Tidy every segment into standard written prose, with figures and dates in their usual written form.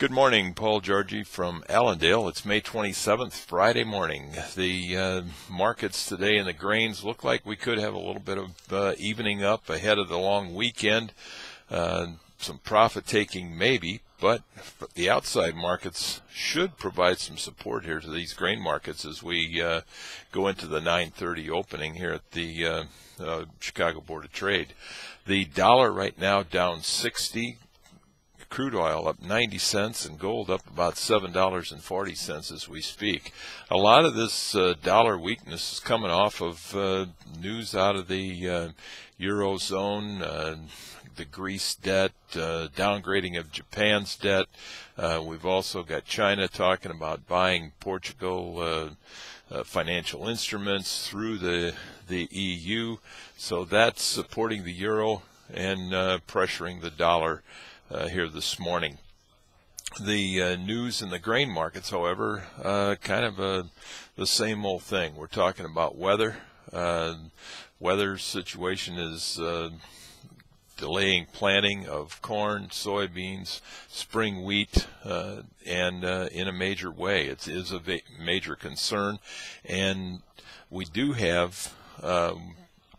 Good morning, Paul Georgi from Allendale. It's May 27th, Friday morning. The markets today in the grains look like we could have a little bit of evening up ahead of the long weekend. Some profit taking maybe, but the outside markets should provide some support here to these grain markets as we go into the 9:30 opening here at the Chicago Board of Trade. The dollar right now down 60. Crude oil up 90 cents and gold up about $7.40 as we speak. A lot of this dollar weakness is coming off of news out of the Eurozone, the Greece debt, downgrading of Japan's debt. We've also got China talking about buying Portugal financial instruments through the EU. So that's supporting the euro and pressuring the dollar here this morning. The news in the grain markets, however, kind of the same old thing. We're talking about weather. Weather situation is delaying planting of corn, soybeans, spring wheat, and in a major way. It is a major concern, and we do have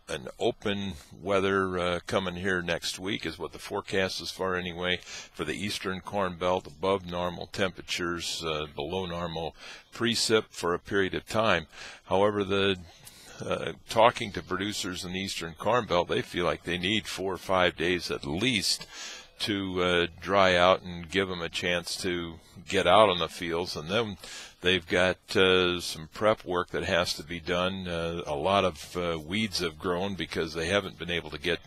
an open weather coming here next week is what the forecast is for anyway, for the eastern corn belt, above normal temperatures, below normal precip for a period of time. However, the talking to producers in the eastern corn belt, they feel like they need 4 or 5 days at least to dry out and give them a chance to get out on the fields, and then they've got some prep work that has to be done. A lot of weeds have grown because they haven't been able to get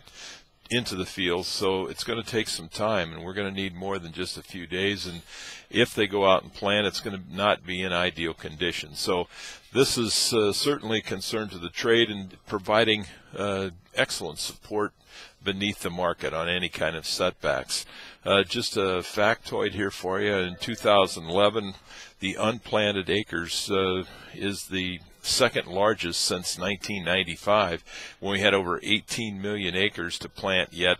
into the fields, so it's going to take some time, and we're going to need more than just a few days. And if they go out and plant, it's going to not be in ideal conditions. So this is certainly a concern to the trade and providing excellent support beneath the market on any kind of setbacks. Just a factoid here for you. In 2011, the unplanted acres is the second largest since 1995, when we had over 18 million acres to plant yet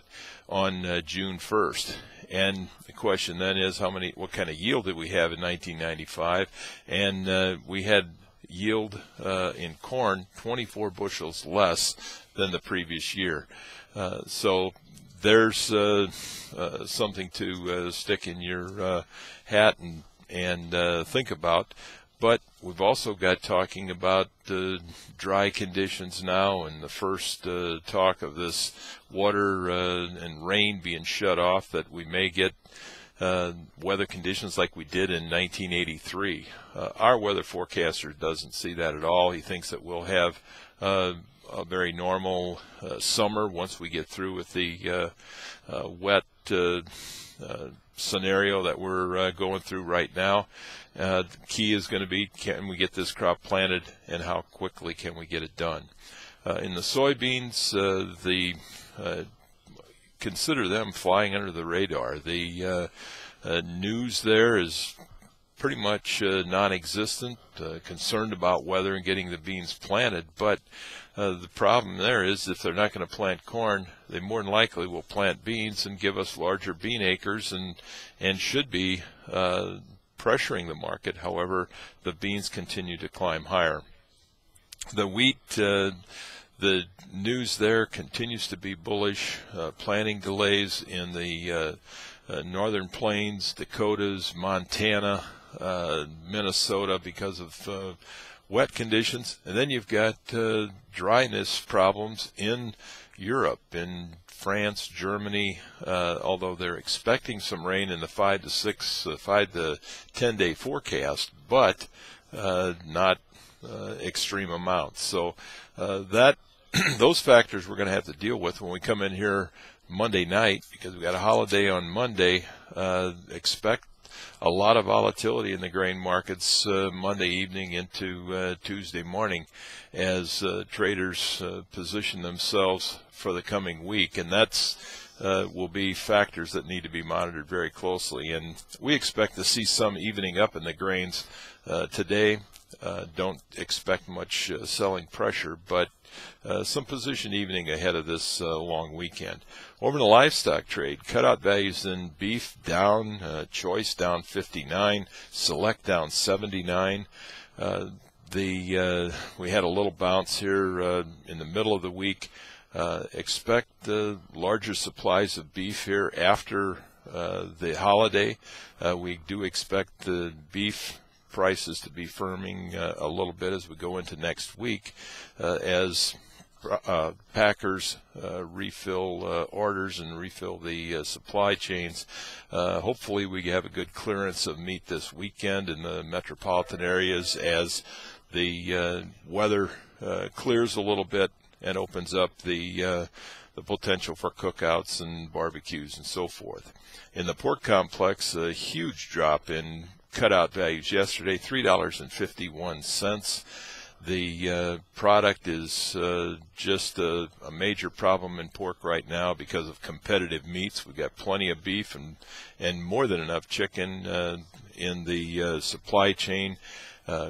on June 1st. And the question then is, what kind of yield did we have in 1995? And we had yield in corn 24 bushels less than the previous year. So there's something to stick in your hat and think about. But we've also got talking about dry conditions now, and the first talk of this water and rain being shut off, that we may get weather conditions like we did in 1983. Our weather forecaster doesn't see that at all. He thinks that we'll have a very normal summer once we get through with the wet scenario that we're going through right now. The key is going to be, can we get this crop planted, and how quickly can we get it done? In the soybeans, consider them flying under the radar. The news there is pretty much non-existent, concerned about weather and getting the beans planted, but the problem there is, if they're not going to plant corn, they more than likely will plant beans and give us larger bean acres, and should be pressuring the market. However, the beans continue to climb higher. The wheat, the news there continues to be bullish. Planting delays in the northern plains, Dakotas, Montana, Minnesota because of wet conditions. And then you've got dryness problems in Europe, in France, Germany, although they're expecting some rain in the 5 to 10 day forecast, but not extreme amounts. So those factors we're going to have to deal with when we come in here Monday night, because we got a holiday on Monday. Expect a lot of volatility in the grain markets Monday evening into Tuesday morning as traders position themselves for the coming week, and that's will be factors that need to be monitored very closely. And we expect to see some evening up in the grains today. Don't expect much selling pressure, but some position evening ahead of this long weekend. Over in the livestock trade, cutout values in beef down, choice down 59, select down 79. We had a little bounce here in the middle of the week. Expect larger supplies of beef here after the holiday. We do expect the beef prices to be firming a little bit as we go into next week, as packers refill orders and refill the supply chains. Hopefully we have a good clearance of meat this weekend in the metropolitan areas as the weather clears a little bit and opens up the potential for cookouts and barbecues and so forth. In the pork complex, a huge drop in cutout values yesterday, $3.51. The product is just a major problem in pork right now because of competitive meats. We've got plenty of beef and more than enough chicken in the supply chain,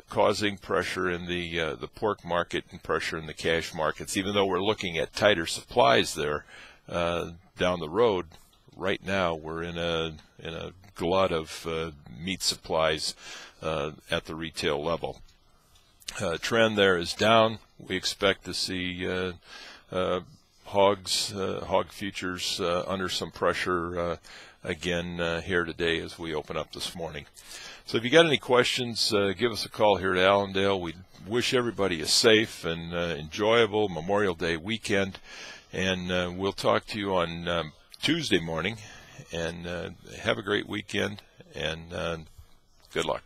causing pressure in the pork market and pressure in the cash markets. Even though we're looking at tighter supplies there down the road, right now we're in a glut of meat supplies at the retail level. Trend there is down. We expect to see hog futures under some pressure again here today as we open up this morning. So if you got any questions, give us a call here at Allendale. We wish everybody a safe and enjoyable Memorial Day weekend, and we'll talk to you on Tuesday morning. And have a great weekend, and good luck.